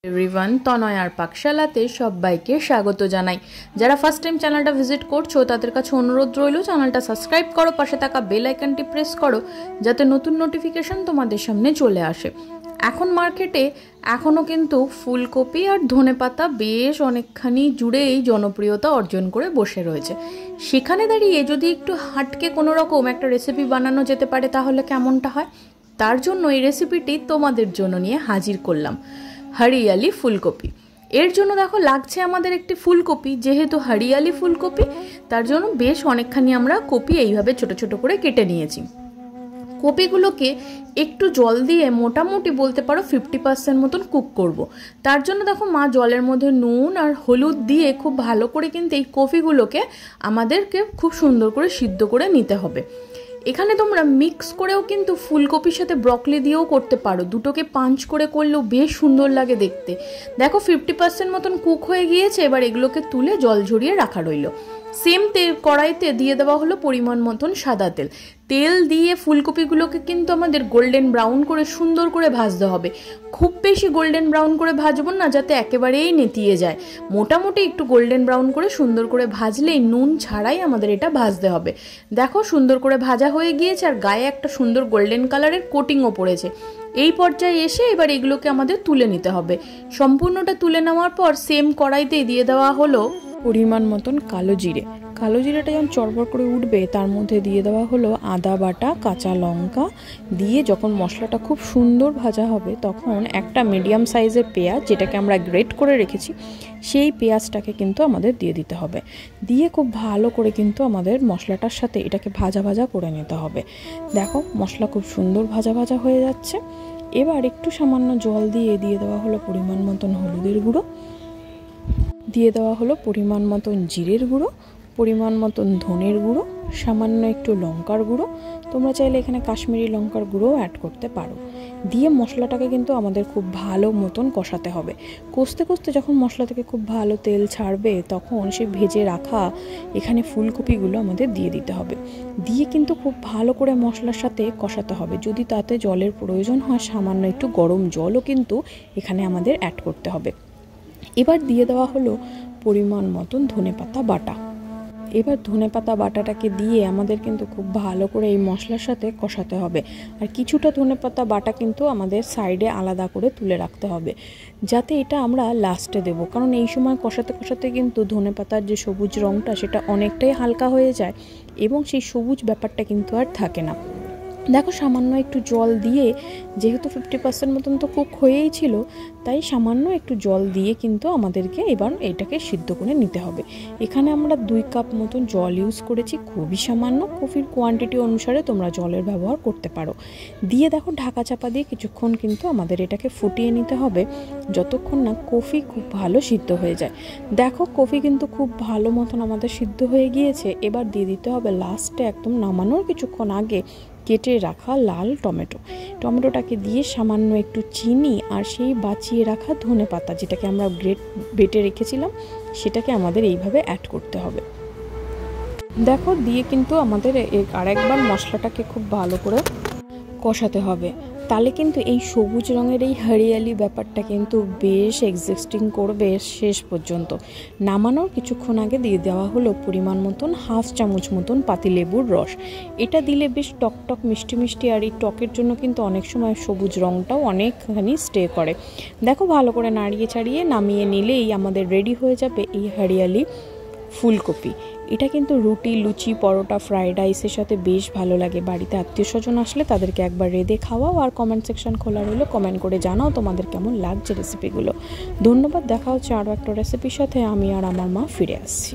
Everyone, তনয়ার পাকশালাতে সবাইকে স্বাগত জানাই। যারা ফার্স্ট টাইম চ্যানেলটা ভিজিট করছো তাদের কাছে অনুরোধ রইল, চ্যানেলটা সাবস্ক্রাইব করো, পাশে থাকা বেল আইকনটি প্রেস করো যাতে নতুন নোটিফিকেশন তোমাদের সামনে চলে আসে। এখন মার্কেটে এখনও কিন্তু ফুলকপি আর ধনেপাতা বেশ অনেকখানি জুড়েই জনপ্রিয়তা অর্জন করে বসে রয়েছে। সেখানে দাঁড়িয়ে যদি একটু হাটকে কোনো রকম একটা রেসিপি বানানো যেতে পারে তাহলে কেমনটা হয়? তার জন্য এই রেসিপিটি তোমাদের জন্য নিয়ে হাজির করলাম, হরিয়ালি ফুলকপি। এর জন্য দেখো লাগছে আমাদের একটি ফুলকপি। যেহেতু হরিয়ালি ফুলকপি তার জন্য বেশ অনেকখানি আমরা কপি এইভাবে ছোট ছোট করে কেটে নিয়েছি। কপিগুলোকে একটু জল দিয়ে মোটামুটি বলতে পারো 50% মতন কুক করব। তার জন্য দেখো মা জলের মধ্যে নুন আর হলুদ দিয়ে খুব ভালো করে কিন্তু এই কপিগুলোকে আমাদেরকে খুব সুন্দর করে সিদ্ধ করে নিতে হবে। এখানে তোমরা মিক্স করেও কিন্তু ফুলকপির সাথে ব্রকলি দিয়েও করতে পারো, দুটোকে পাঞ্চ করে করলেও বেশ সুন্দর লাগে দেখতে। দেখো 50% মতন কুক হয়ে গিয়েছে। এবার এগুলোকে তুলে জল ঝরিয়ে রাখা রইল। সেম কড়াইতে দিয়ে দেওয়া হলো পরিমাণ মতন সাদা তেল। তেল দিয়ে ফুলকপিগুলোকে কিন্তু আমাদের গোল্ডেন ব্রাউন করে সুন্দর করে ভাজতে হবে। খুব বেশি গোল্ডেন ব্রাউন করে ভাজবো না যাতে একেবারেই নেতিয়ে যায়, মোটামুটি একটু গোল্ডেন ব্রাউন করে সুন্দর করে ভাজলেই, নুন ছাড়াই আমাদের এটা ভাজতে হবে। দেখো সুন্দর করে ভাজা হয়ে গিয়েছে আর গায়ে একটা সুন্দর গোল্ডেন কালারের কোটিংও পড়েছে। এই পর্যায়ে এসে এবার এগুলোকে আমাদের তুলে নিতে হবে। সম্পূর্ণটা তুলে নেওয়ার পর সেম কড়াইতে দিয়ে দেওয়া হলো পরিমাণ মতন কালো জিরে। কালো জিরেটা যখন চড়বড় করে উঠবে তার মধ্যে দিয়ে দেওয়া হলো আদা বাটা, কাঁচা লঙ্কা দিয়ে যখন মশলাটা খুব সুন্দর ভাজা হবে তখন একটা মিডিয়াম সাইজের পেঁয়াজ, যেটাকে আমরা গ্রেট করে রেখেছি, সেই পেঁয়াজটাকে কিন্তু আমাদের দিয়ে দিতে হবে। দিয়ে খুব ভালো করে কিন্তু আমাদের মশলাটার সাথে এটাকে ভাজা ভাজা করে নিতে হবে। দেখো মশলা খুব সুন্দর ভাজা ভাজা হয়ে যাচ্ছে। এবার একটু সামান্য জল দিয়ে দেওয়া হলো পরিমাণ মতন হলুদের গুঁড়ো, দিয়ে দেওয়া হলো পরিমাণ মতন জিরের গুঁড়ো, পরিমাণ মতন ধনের গুঁড়ো, সামান্য একটু লঙ্কার গুঁড়ো। তোমরা চাইলে এখানে কাশ্মীরি লঙ্কার গুঁড়োও অ্যাড করতে পারো। দিয়ে মশলাটাকে কিন্তু আমাদের খুব ভালো মতন কষাতে হবে। কষতে কষতে যখন মশলা থেকে খুব ভালো তেল ছাড়বে তখন সেই ভেজে রাখা এখানে ফুলকপিগুলো আমাদের দিয়ে দিতে হবে। দিয়ে কিন্তু খুব ভালো করে মশলার সাথে কষাতে হবে। যদি তাতে জলের প্রয়োজন হয় সামান্য একটু গরম জলও কিন্তু এখানে আমাদের অ্যাড করতে হবে। এবার দিয়ে দেওয়া হলো পরিমাণ মতন ধনেপাতা বাটা। এবার ধনেপাতা বাটাটাকে দিয়ে আমাদের কিন্তু খুব ভালো করে এই মশলার সাথে কষাতে হবে। আর কিছুটা ধনেপাতা বাটা কিন্তু আমাদের সাইডে আলাদা করে তুলে রাখতে হবে, যাতে এটা আমরা লাস্টে দেব। কারণ এই সময় কষাতে কষাতে কিন্তু ধনেপাতার যে সবুজ রঙটা সেটা অনেকটাই হালকা হয়ে যায় এবং সেই সবুজ ব্যাপারটা কিন্তু আর থাকে না। দেখো সামান্য একটু জল দিয়ে, যেহেতু 50% মতন তো কুক হয়েই ছিল, তাই সামান্য একটু জল দিয়ে কিন্তু আমাদেরকে এবার এটাকে সিদ্ধ করে নিতে হবে। এখানে আমরা 2 কাপ মতন জল ইউজ করেছি, খুবই সামান্য। কফির কোয়ান্টিটি অনুসারে তোমরা জলের ব্যবহার করতে পারো। দিয়ে দেখো ঢাকা চাপা দিয়ে কিছুক্ষণ কিন্তু আমাদের এটাকে ফুটিয়ে নিতে হবে যতক্ষণ না কফি খুব ভালো সিদ্ধ হয়ে যায়। দেখো কফি কিন্তু খুব ভালো মতন আমাদের সিদ্ধ হয়ে গিয়েছে। এবার দিয়ে দিতে হবে লাস্টে একদম নামানোর কিছুক্ষণ আগে কেটে রাখা লাল টমেটোটাকে দিয়ে সামান্য একটু চিনি আর সেই বাঁচিয়ে রাখা ধনেপাতা, যেটাকে আমরা বেটে রেখেছিলাম, সেটাকে আমাদের এইভাবে অ্যাড করতে হবে। দেখো দিয়ে কিন্তু আমাদের আরেকবার মশলাটাকে খুব ভালো করে কষাতে হবে। তাহলে কিন্তু এই সবুজ রঙের এই হরিয়ালি ব্যাপারটা কিন্তু বেশ এক্সিস্টিং করবে শেষ পর্যন্ত। নামানোর কিছুক্ষণ আগে দিয়ে দেওয়া হলো পরিমাণ মতন 1/2 চামচ মতন পাতিলেবুর রস। এটা দিলে বেশ টকটক মিষ্টি মিষ্টি, আর এই টকের জন্য কিন্তু অনেক সময় সবুজ রঙটাও অনেকখানি স্টে করে। দেখো ভালো করে নাড়িয়ে চাড়িয়ে নামিয়ে নিলেই আমাদের রেডি হয়ে যাবে এই হরিয়ালি ফুলকপি। এটা কিন্তু রুটি, লুচি, পরোটা, ফ্রাইড রাইসের সাথে বেশ ভালো লাগে। বাড়িতে আত্মীয় স্বজন আসলে তাদেরকে একবার রেঁধে খাওয়াও। আর কমেন্ট সেকশন খোলা রইলো, কমেন্ট করে জানাও তোমাদের কেমন লাগছে রেসিপিগুলো। ধন্যবাদ। দেখা হচ্ছে আরও একটা রেসিপির সাথে। আমি আর আমার মা ফিরে আসছি।